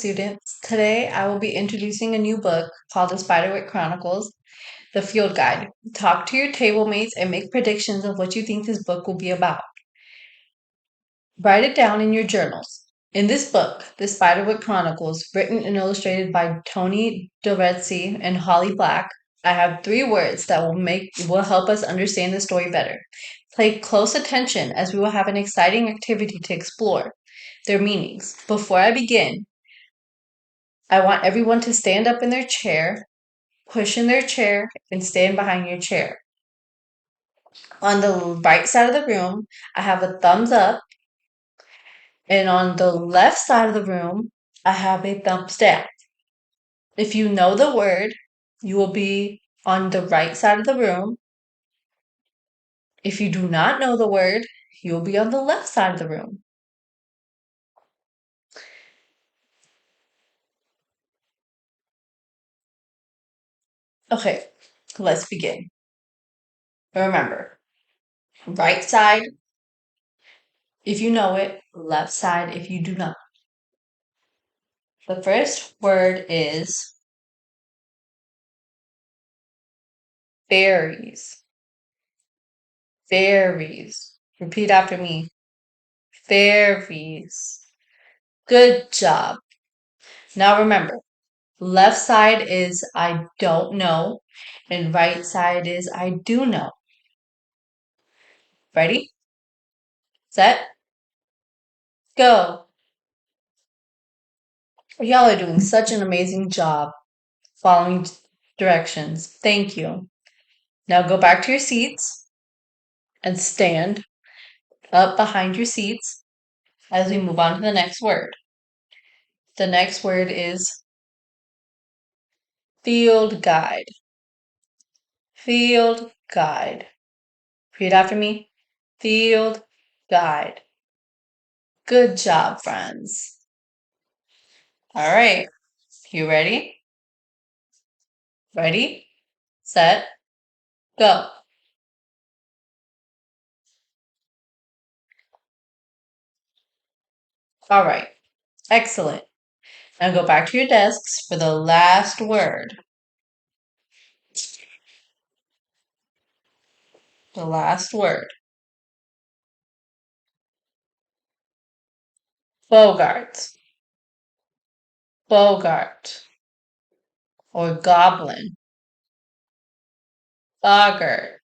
students. Today I will be introducing a new book called The Spiderwick Chronicles, the Field Guide. Talk to your table mates and make predictions of what you think this book will be about. Write it down in your journals. In this book, The Spiderwick Chronicles, written and illustrated by Tony Doretzi and Holly Black, I have three words that will help us understand the story better. Pay close attention as we will have an exciting activity to explore their meanings. Before I begin, I want everyone to stand up in their chair, push in their chair, and stand behind your chair. On the right side of the room, I have a thumbs up, and on the left side of the room, I have a thumbs down. If you know the word, you will be on the right side of the room. If you do not know the word, you will be on the left side of the room. Okay, let's begin. Remember, right side if you know it, left side if you do not. The first word is fairies. Fairies. Repeat after me. Fairies. Good job. Now remember, left side is I don't know, and right side is I do know. Ready? Set? Go. Y'all are doing such an amazing job following directions. Thank you. Now go back to your seats and stand up behind your seats as we move on to the next word. The next word is field guide. Field guide. Repeat after me. Field guide. Good job, friends. All right. You ready? Ready, set, go. All right. Excellent. Now go back to your desks for the last word. The last word. Bogart. Bogart. Or goblin. Boggart.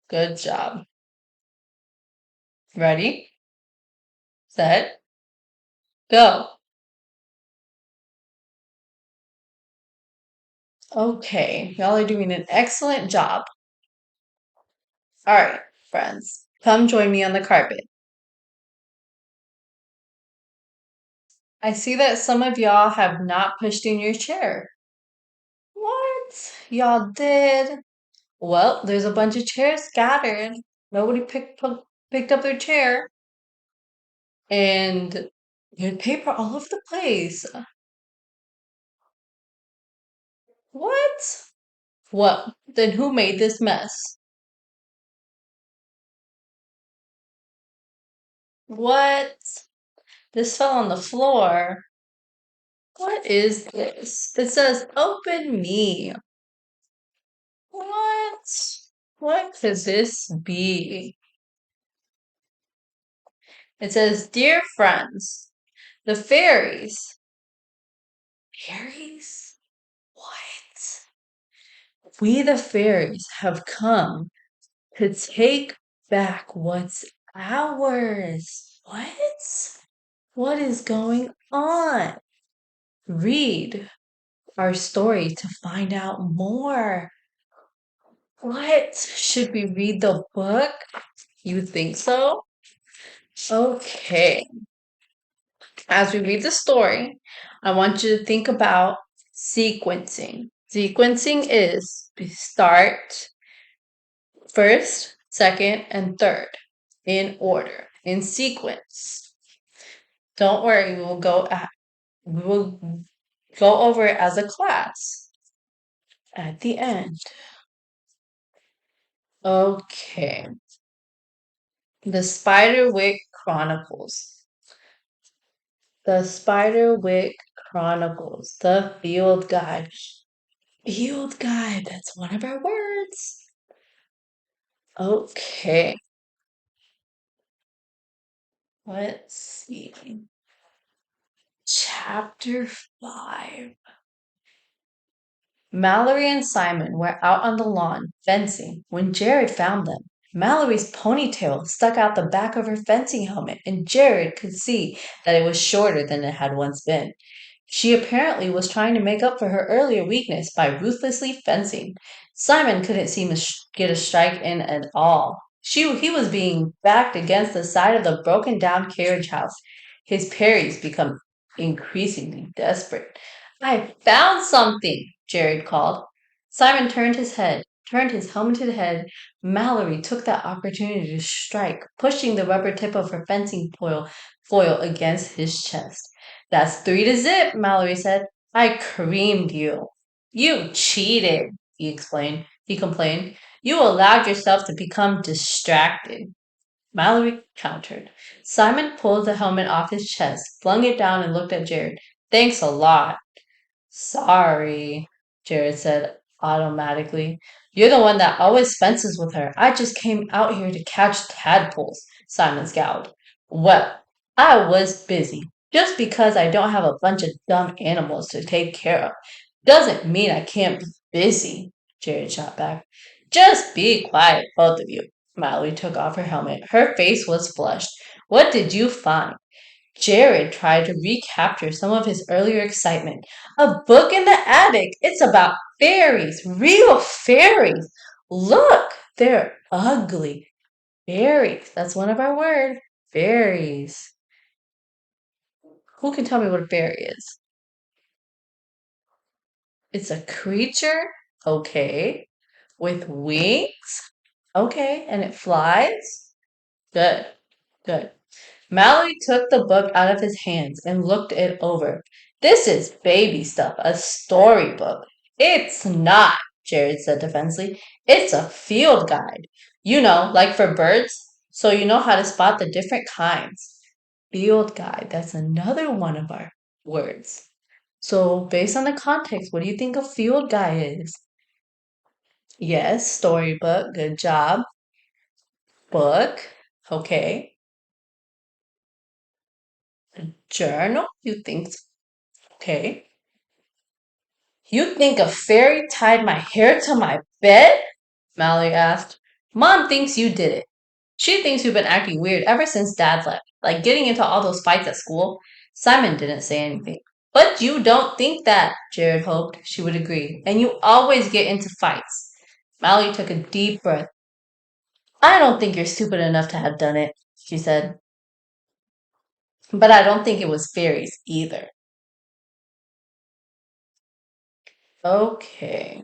Good job. Ready, set, go. Okay, y'all are doing an excellent job. All right, friends, come join me on the carpet. I see that some of y'all have not pushed in your chair. What? Y'all did? Well, there's a bunch of chairs scattered. Nobody picked up their chair. And there's paper all over the place. What? Well, then who made this mess? What? This fell on the floor. What is this? It says open me. What? What could this be? It says, Dear friends, the fairies. Fairies? What? We, the fairies, have come to take back what's ours. What? What is going on? Read our story to find out more. What? Should we read the book? You think so? Okay. As we read the story, I want you to think about sequencing. Sequencing is start first, second, and third in order, in sequence. Don't worry, we will go over it as a class at the end. Okay. The Spiderwick Chronicles. The Spiderwick Chronicles, the field guide. Field guide, that's one of our words. Okay, let's see. Chapter 5. Mallory and Simon were out on the lawn fencing when Jared found them. Mallory's ponytail stuck out the back of her fencing helmet, and Jared could see that it was shorter than it had once been. She apparently was trying to make up for her earlier weakness by ruthlessly fencing. Simon couldn't seem to get a strike in at all. He was being backed against the side of the broken down carriage house. His parries become increasingly desperate. I found something, Jared called. Simon turned his helmeted head. Mallory took that opportunity to strike, pushing the rubber tip of her fencing foil against his chest. That's 3-0, Mallory said. I creamed you. You cheated, he complained. You allowed yourself to become distracted. Mallory countered. Simon pulled the helmet off his chest, flung it down, and looked at Jared. Thanks a lot. Sorry, Jared said automatically. You're the one that always fences with her. I just came out here to catch tadpoles, Simon scowled. Well, I was busy. Just because I don't have a bunch of dumb animals to take care of doesn't mean I can't be busy, Jared shot back. Just be quiet, both of you. Mallory took off her helmet. Her face was flushed. What did you find? Jared tried to recapture some of his earlier excitement. A book in the attic. It's about fairies, real fairies. Look, they're ugly. Fairies. That's one of our words. Fairies. Who can tell me what a fairy is? It's a creature. Okay. With wings. Okay. And it flies. Good. Good. Mallory took the book out of his hands and looked it over. This is baby stuff, a storybook. It's not, Jared said defensively. It's a field guide. You know, like for birds, so you know how to spot the different kinds. Field guide, that's another one of our words. So, based on the context, what do you think a field guide is? Yes, storybook, good job. Book, okay. Journal, you think, okay. You think a fairy tied my hair to my bed? Mallory asked. Mom thinks you did it. She thinks you've been acting weird ever since Dad left, like getting into all those fights at school. Simon didn't say anything. But you don't think that, Jared hoped she would agree. And you always get into fights. Mallory took a deep breath. I don't think you're stupid enough to have done it, she said. But I don't think it was fairies either. Okay.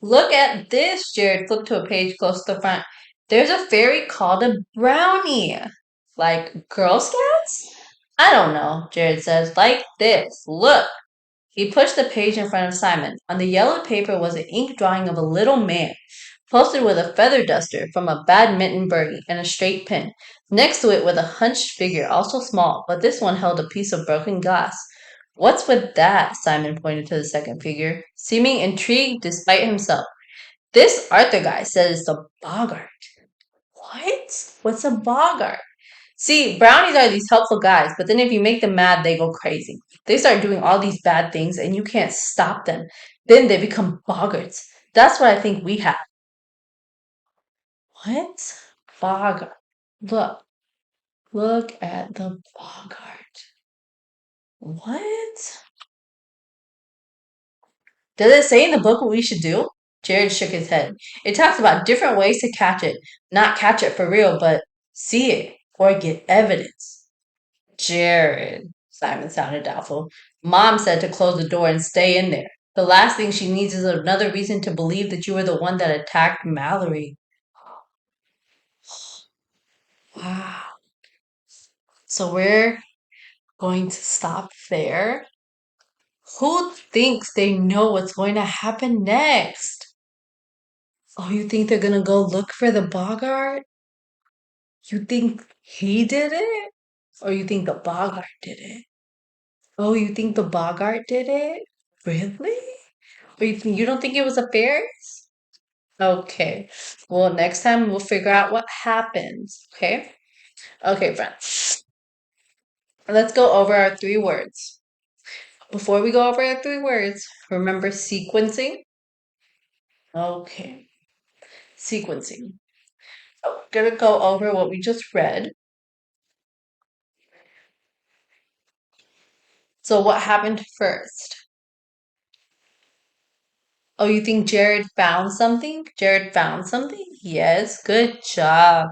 Look at this. Jared flipped to a page close to the front. There's a fairy called a brownie. Like Girl Scouts? I don't know, Jared says. Like this. Look. He pushed the page in front of Simon. On the yellow paper was an ink drawing of a little man, posted with a feather duster from a badminton birdie and a straight pin. Next to it was a hunched figure, also small, but this one held a piece of broken glass. What's with that? Simon pointed to the second figure, seeming intrigued despite himself. This Arthur guy says it's a boggart. What? What's a boggart? See, brownies are these helpful guys, but then if you make them mad, they go crazy. They start doing all these bad things and you can't stop them. Then they become boggarts. That's what I think we have. What? Boggart. Look. Look at the boggart. What? Does it say in the book what we should do? Jared shook his head. It talks about different ways to catch it. Not catch it for real, but see it or get evidence. Jared, Simon sounded doubtful. Mom said to close the door and stay in there. The last thing she needs is another reason to believe that you were the one that attacked Mallory. Wow. So we're going to stop there. Who thinks they know what's going to happen next? Oh, you think they're gonna go look for the Bogart? You think he did it? Or you think the Bogart did it? Oh, you think the Bogart did it? Really? Or you don't think it was a fairies? Okay. Well, next time we'll figure out what happens. Okay? Okay, friends. Let's go over our three words. Before we go over our three words, remember sequencing? Okay. Sequencing. So, gonna go over what we just read. So, what happened first? Oh, you think Jared found something? Jared found something? Yes, good job.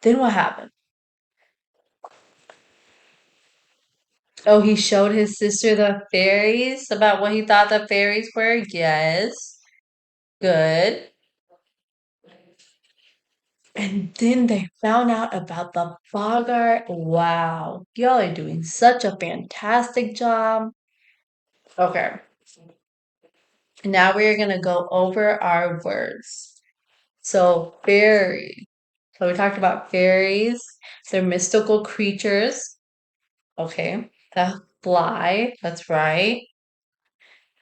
Then what happened? Oh, he showed his sister the fairies about what he thought the fairies were? Yes, good. And then they found out about the Bogart. Wow, y'all are doing such a fantastic job. Okay, now we're gonna go over our words. So, fairy. So, we talked about fairies, they're mystical creatures. Okay, that fly, that's right.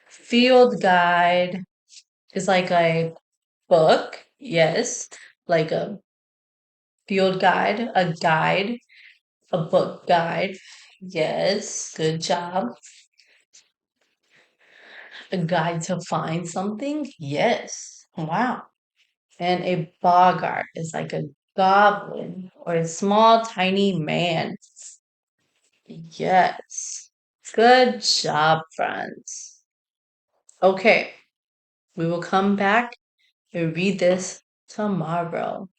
Field guide is like a book, yes, like a field guide, a book guide. Yes, good job. A guide to find something? Yes. Wow. And a boggart is like a goblin or a small, tiny man. Yes. Good job, friends. Okay, we will come back and read this tomorrow.